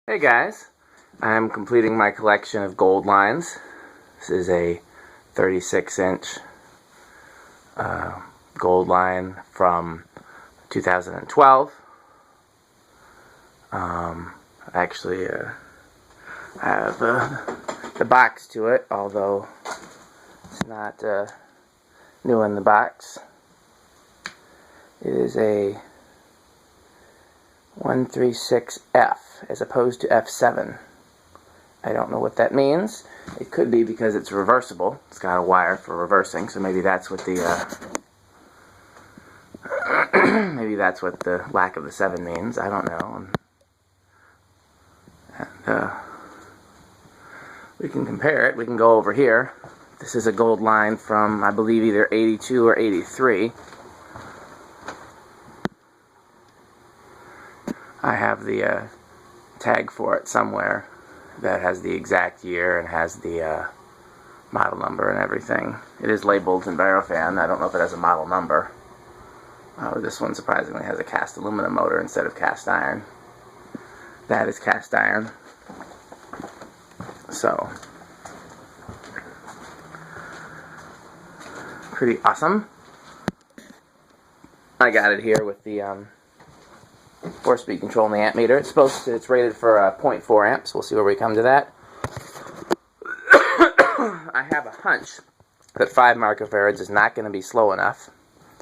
Hey guys, I'm completing my collection of gold lines. This is a 36-inch gold line from 2012. Actually, I have the box to it, although it's not new in the box. It is a 136F as opposed to F7. I don't know what that means. It could be because it's reversible. It's got a wire for reversing, so maybe that's what the maybe that's what the lack of the 7 means. I don't know. And we can compare it. We can go over here. This is a gold line from, I believe, either 82 or 83. I have the tag for it somewhere that has the exact year and has the model number and everything. It is labeled Envirofan. I don't know if it has a model number. This one surprisingly has a cast aluminum motor instead of cast iron. That is cast iron. So, pretty awesome. I got it here with the 4-speed control in the amp meter. It's rated for 0.4 amps. We'll see where we come to that. I have a hunch that 5 microfarads is not going to be slow enough,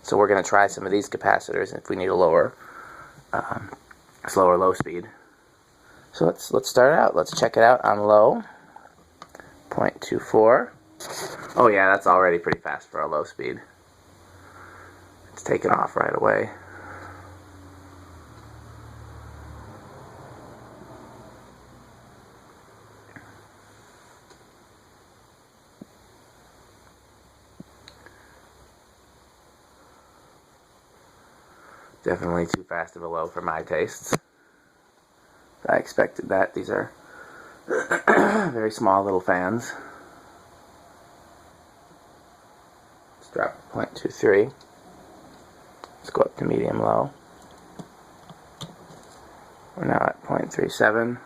so we're going to try some of these capacitors if we need a lower, slower low speed. So let's start out. Let's check it out on low. 0.24. Oh yeah, that's already pretty fast for a low speed. It's taken off right away. Definitely too fast of a low for my tastes. I expected that. These are very small little fans. Let's drop 0.23. Let's go up to medium low. We're now at 0.37.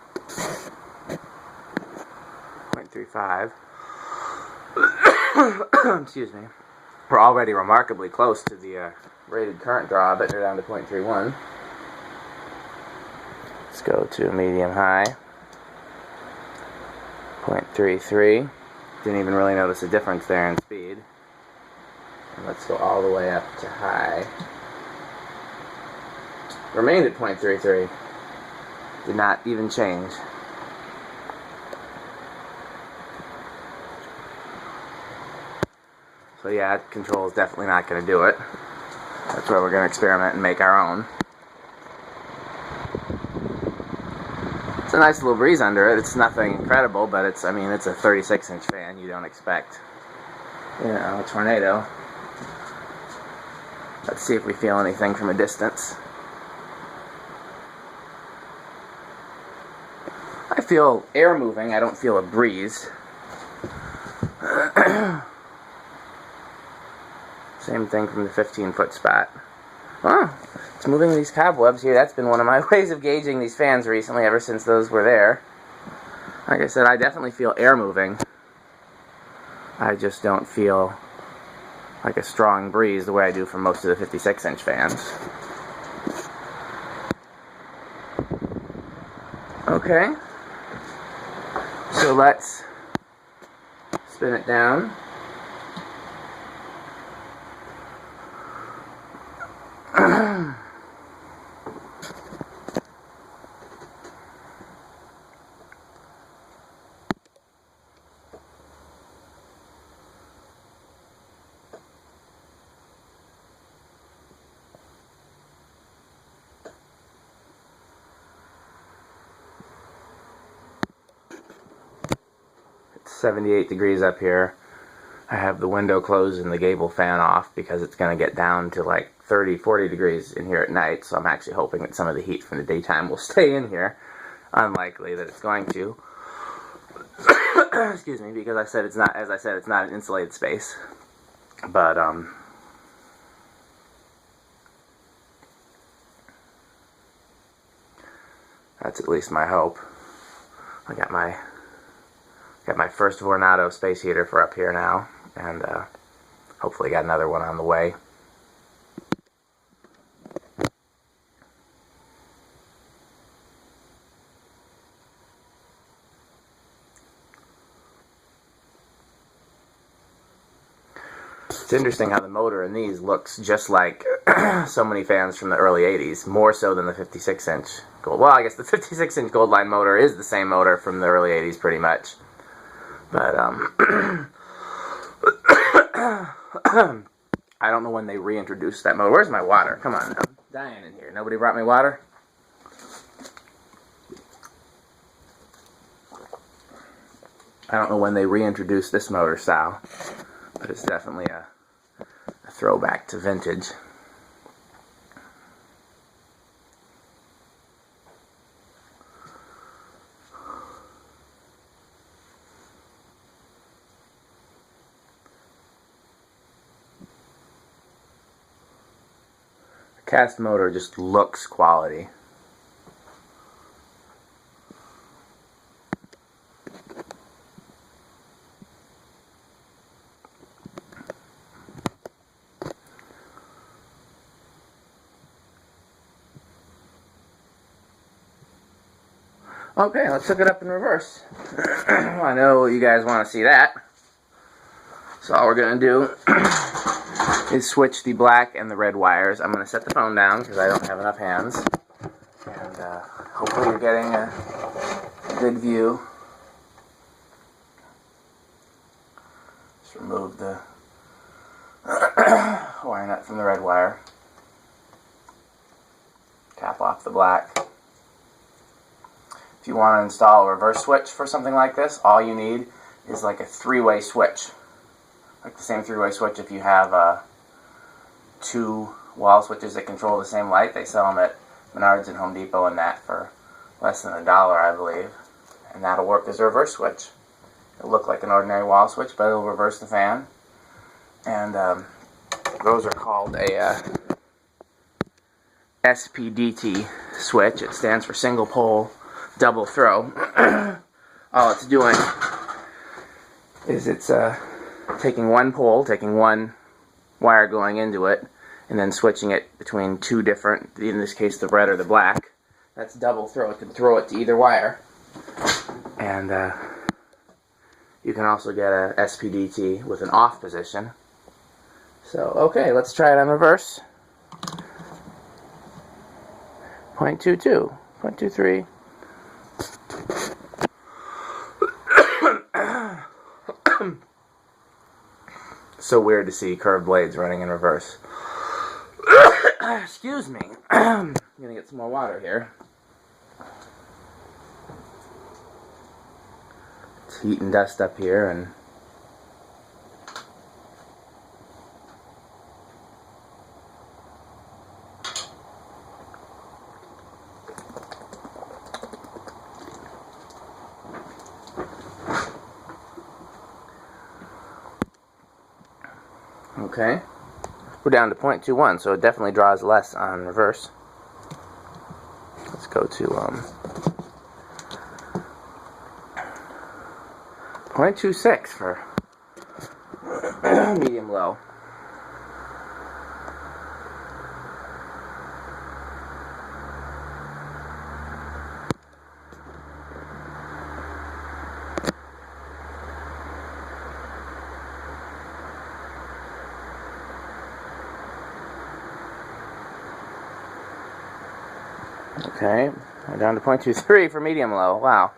0.35. Excuse me. We're already remarkably close to the rated current draw, but they're down to 0.31. Let's go to medium high. 0.33. Didn't even really notice a difference there in speed. And let's go all the way up to high. Remained at 0.33. Did not even change. So yeah, control is definitely not going to do it. That's where we're going to experiment and make our own. It's a nice little breeze under it. It's nothing incredible, but it's a 36-inch fan. You don't expect, a tornado. Let's see if we feel anything from a distance. I feel air moving. I don't feel a breeze. Same thing from the 15-foot spot. Oh, it's moving these cobwebs here. That's been one of my ways of gauging these fans recently, ever since those were there. Like I said, I definitely feel air moving. I just don't feel like a strong breeze the way I do from most of the 56-inch fans. Okay. So let's spin it down. It's 78 degrees up here. I have the window closed and the gable fan off because it's going to get down to like 30, 40 degrees in here at night, so I'm actually hoping that some of the heat from the daytime will stay in here. Unlikely that it's going to. Excuse me, because it's not an insulated space. But that's at least my hope. I got my first Vornado space heater for up here now, and hopefully got another one on the way. It's interesting how the motor in these looks just like so many fans from the early 80s, more so than the 56-inch Gold. Well, I guess the 56-inch Gold Line motor is the same motor from the early 80s pretty much. But, I don't know when they reintroduced that motor. Where's my water? Come on, I'm dying in here. Nobody brought me water? I don't know when they reintroduced this motor style, but it's definitely a throwback to vintage. The cast motor just looks quality. Okay, let's hook it up in reverse. I know you guys want to see that. So all we're going to do is switch the black and the red wires. I'm going to set the phone down because I don't have enough hands. And hopefully you're getting a good view. Just remove the wire nut from the red wire. Cap off the black. If you want to install a reverse switch for something like this, all you need is like a three-way switch. Like the same three-way switch if you have two wall switches that control the same light. They sell them at Menards and Home Depot and that for less than $1, I believe. And that'll work as a reverse switch. It'll look like an ordinary wall switch, but it'll reverse the fan. And those are called a SPDT switch. It stands for single pole double throw. All it's doing is it's taking one pole, taking one wire going into it, and then switching it between two different, in this case the red or the black. That's double throw. It can throw it to either wire. And you can also get a SPDT with an off position. So, okay, let's try it on reverse. 0.22, 0.23. So weird to see curved blades running in reverse. Excuse me. I'm gonna get some more water here. It's heat and dust up here, and okay, we're down to 0.21, so it definitely draws less on reverse. Let's go to 0.26 for medium low. Okay, we're down to 0.23 for medium low. Wow.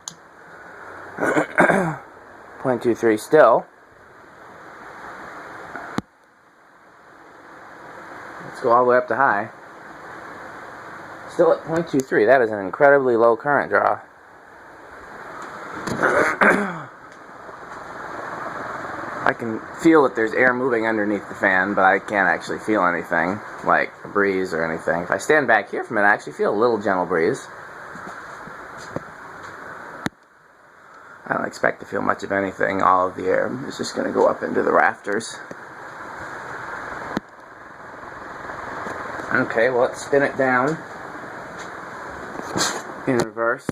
0.23 still. Let's go all the way up to high. Still at 0.23. That is an incredibly low current draw. I can feel that there's air moving underneath the fan, but I can't actually feel anything, like a breeze or anything. If I stand back here from it, I actually feel a little gentle breeze. I don't expect to feel much of anything. All of the air is just going to go up into the rafters. Okay, well, let's spin it down in reverse.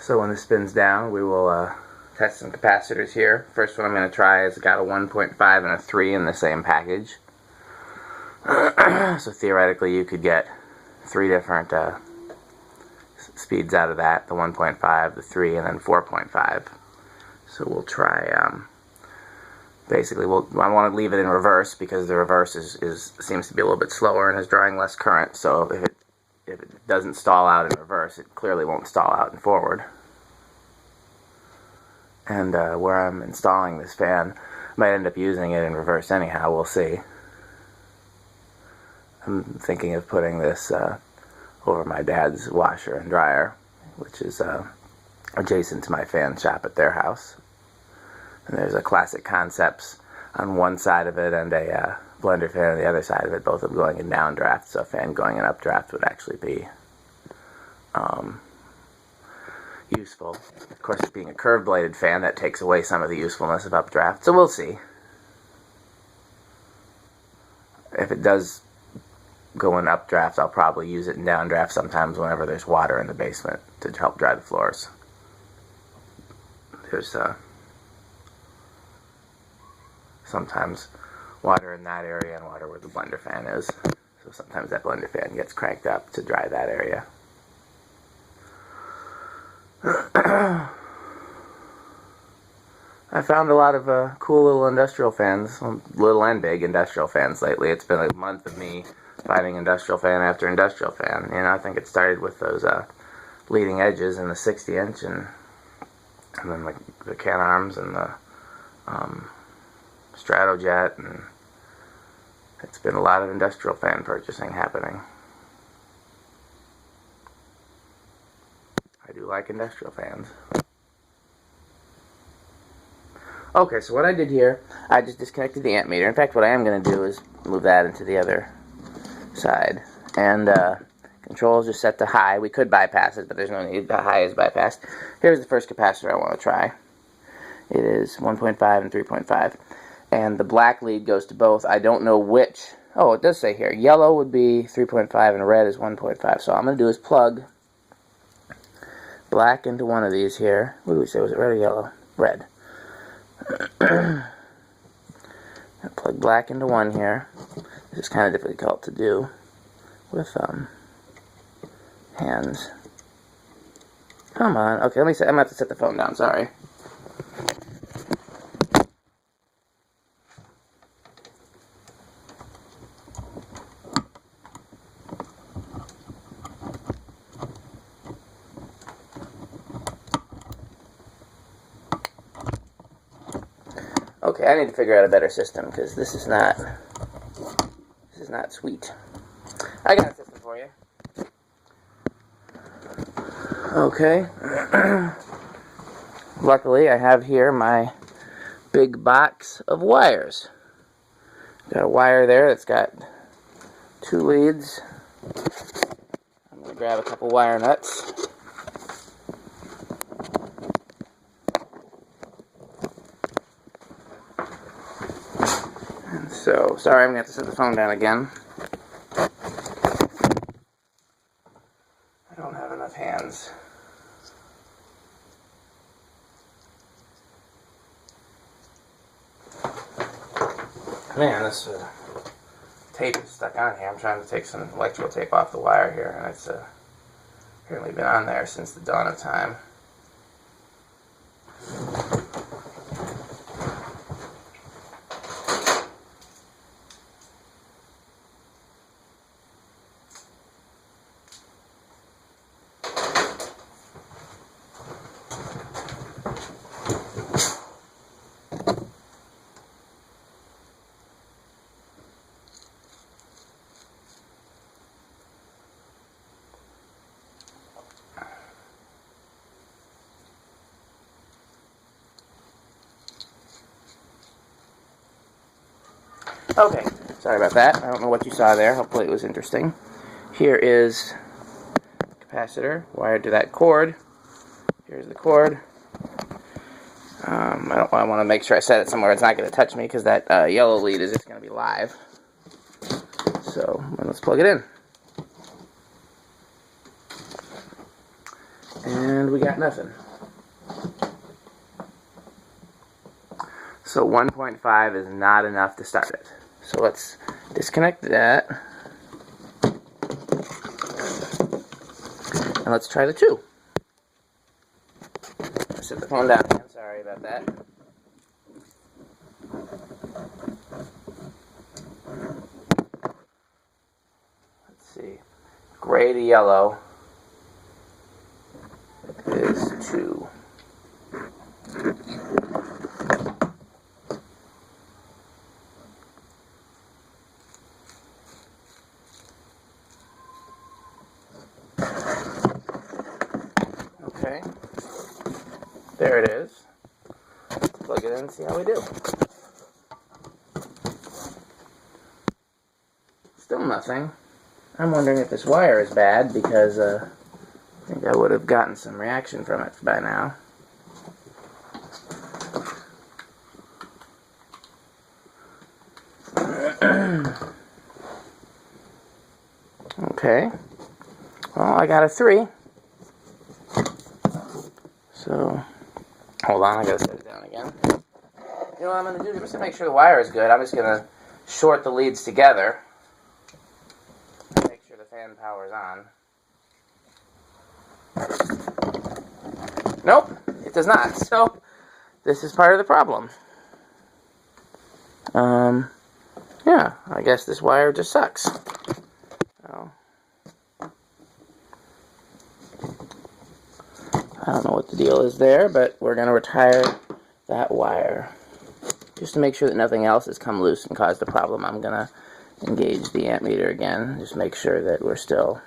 So when this spins down, we will test some capacitors here. First one I'm going to try is got a 1.5 and a 3 in the same package. So theoretically you could get 3 different speeds out of that, the 1.5, the 3, and then 4.5. So we'll try, basically I want to leave it in reverse because the reverse seems to be a little bit slower and is drawing less current. So if it doesn't stall out in reverse, it clearly won't stall out in forward. And where I'm installing this fan, I might end up using it in reverse anyhow, we'll see. I'm thinking of putting this over my dad's washer and dryer, which is adjacent to my fan shop at their house. And there's a Classic Concepts on one side of it and a blender fan on the other side of it, both of them going in downdraft, so a fan going in updraft would actually be useful. Of course, being a curved bladed fan, that takes away some of the usefulness of updraft, so we'll see. If it does go in updraft, I'll probably use it in downdraft sometimes whenever there's water in the basement to help dry the floors. There's sometimes water in that area and water where the blender fan is. So sometimes that blender fan gets cranked up to dry that area. I found a lot of cool little industrial fans, little and big industrial fans lately. It's been a month of me finding industrial fan after industrial fan. You know, I think it started with those leading edges in the 60-inch and then the Can-Arms and the Stratojet, and it's been a lot of industrial fan purchasing happening. I do like industrial fans. Okay, so what I did here, I just disconnected the amp meter. In fact, what I am going to do is move that into the other side. And controls are set to high. We could bypass it, but there's no need. The high is bypassed. Here's the first capacitor I want to try. It is 1.5 and 3.5. And the black lead goes to both. I don't know which. Oh, it does say here. Yellow would be 3.5 and red is 1.5. So all I'm going to do is plug black into one of these here. What did we say? Was it red or yellow? Red. Plug black into one here. This is kind of difficult to do with hands. Come on. Okay, let me set. I'm going to have to set the phone down. Sorry. Okay, I need to figure out a better system because this is not sweet. I got a system for you. Okay. Luckily, I have here my big box of wires. Got a wire there that's got 2 leads. I'm going to grab a couple wire nuts. So, sorry, I'm going to have to set the phone down again. I don't have enough hands. Man, this tape is stuck on here. I'm trying to take some electrical tape off the wire here, and it's apparently been on there since the dawn of time. Okay, sorry about that. I don't know what you saw there. Hopefully it was interesting. Here is capacitor wired to that cord. Here's the cord. I want to make sure I set it somewhere it's not going to touch me because that yellow lead is just going to be live. So let's plug it in. And And we got nothing. So 1.5 is not enough to start it. So let's disconnect that. And let's try the 2. I'll set the phone down again. Sorry about that. Let's see. Gray to yellow is 2. Okay, there it is. Let's plug it in and see how we do. Still nothing. I'm wondering if this wire is bad because I think I would have gotten some reaction from it by now. Okay, well, I got a 3. So, hold on, I gotta set it down again. You know what I'm gonna do, just to make sure the wire is good, I'm just gonna short the leads together. Make sure the fan power is on. Nope, it does not. So, this is part of the problem. Yeah, I guess this wire just sucks. So, I don't know what the deal is there, but we're going to retire that wire. Just to make sure that nothing else has come loose and caused a problem, I'm going to engage the amp meter again. Just make sure that we're still...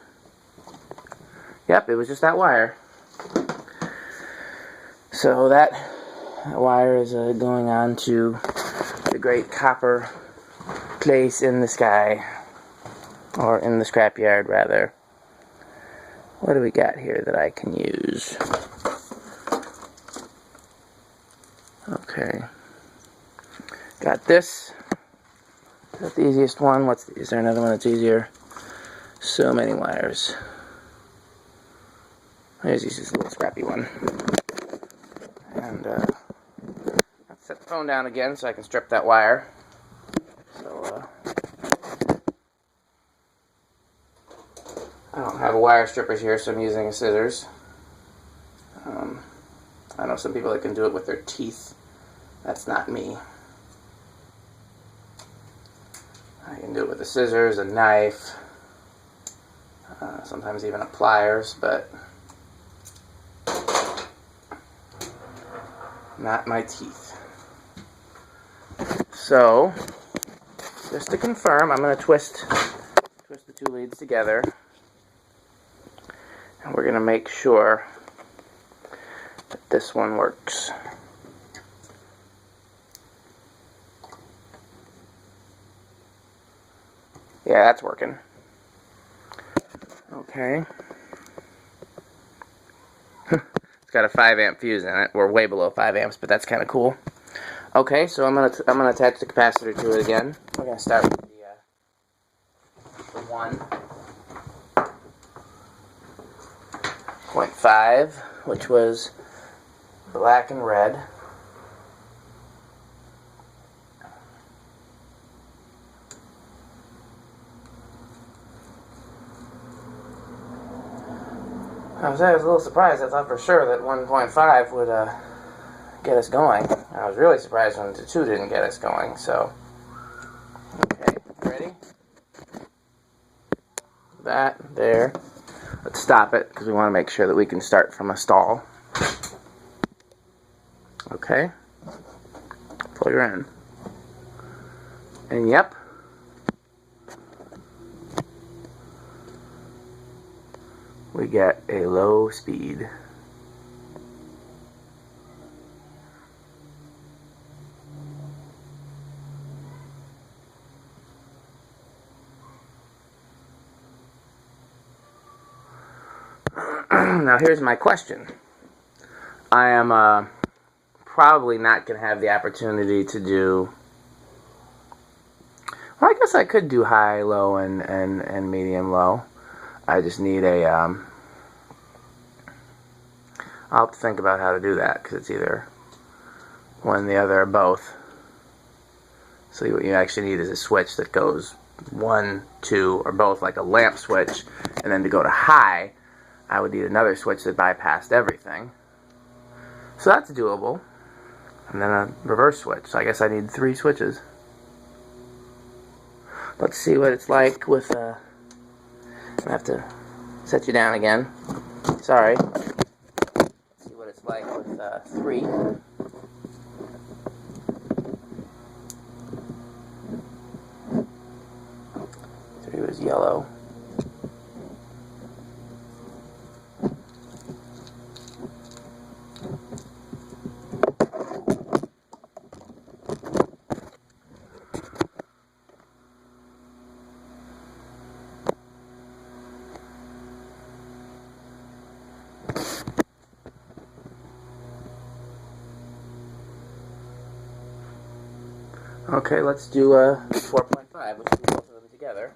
Yep, it was just that wire. So that wire is going on to the great copper place in the sky. Or in the scrapyard, rather. What do we got here that I can use? Okay. Got this. That's the easiest one. Is there another one that's easier? So many wires. Here's this little scrappy one. And let's set the phone down again so I can strip that wire. So I don't have a wire strippers here, so I'm using a scissors. I know some people that can do it with their teeth. That's not me. I can do it with a scissors, a knife, sometimes even a pliers, but not my teeth. So, just to confirm, I'm going to twist the 2 leads together. And we're going to make sure that this one works. Yeah, that's working. Okay. It's got a 5 amp fuse in it. We're way below 5 amps, but that's kind of cool. Okay, so I'm gonna attach the capacitor to it again. We're gonna start with the 1.5, which was black and red. I was a little surprised. I thought for sure that 1.5 would get us going. I was really surprised when the 2 didn't get us going. So, okay, ready? That, there. Let's stop it because we want to make sure that we can start from a stall. Okay. Plug her in. And yep. We get a low speed. Now here's my question. I am probably not going to have the opportunity to do... Well, I guess I could do high, low, and medium low. I just need a I'll have to think about how to do that, because it's either one, the other, or both. So what you actually need is a switch that goes 1, 2, or both, like a lamp switch. And then to go to high, I would need another switch that bypassed everything. So that's doable. And then a reverse switch. So I guess I need 3 switches. Let's see what it's like with, I have to set you down again. Sorry. Let's see what it's like with 3. 3 was yellow. Okay, let's do 4.5. Let's do both of them together.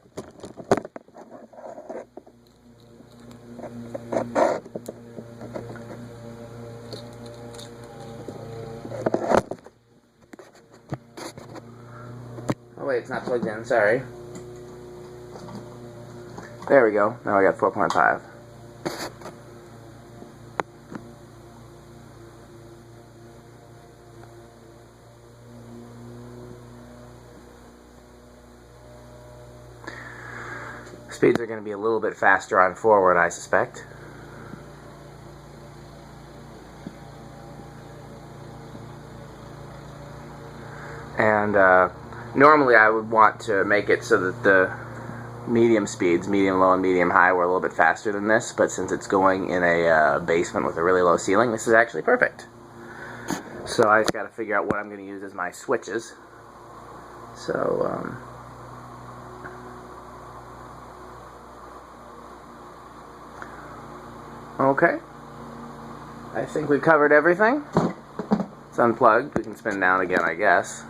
Oh wait, it's not plugged in, sorry. There we go, now I got 4.5. Speeds are going to be a little bit faster on forward, I suspect. And normally I would want to make it so that the medium speeds, medium low and medium high, were a little bit faster than this, but since it's going in a basement with a really low ceiling, this is actually perfect. So I just got to figure out what I'm going to use as my switches. So, okay, I think we've covered everything. It's unplugged. We can spin down again, I guess.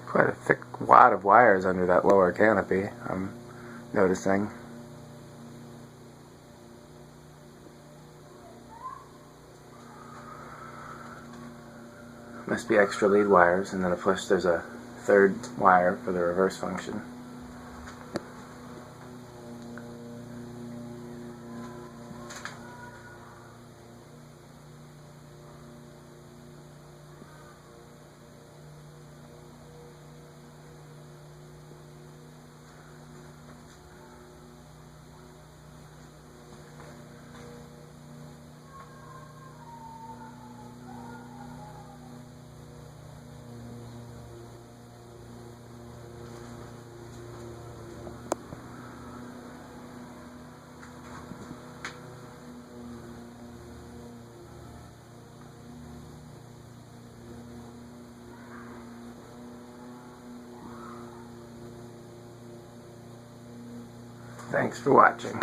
Quite a thick wad of wires under that lower canopy, I'm noticing. Must be extra lead wires, and then of course there's a third wire for the reverse function. Thanks for watching.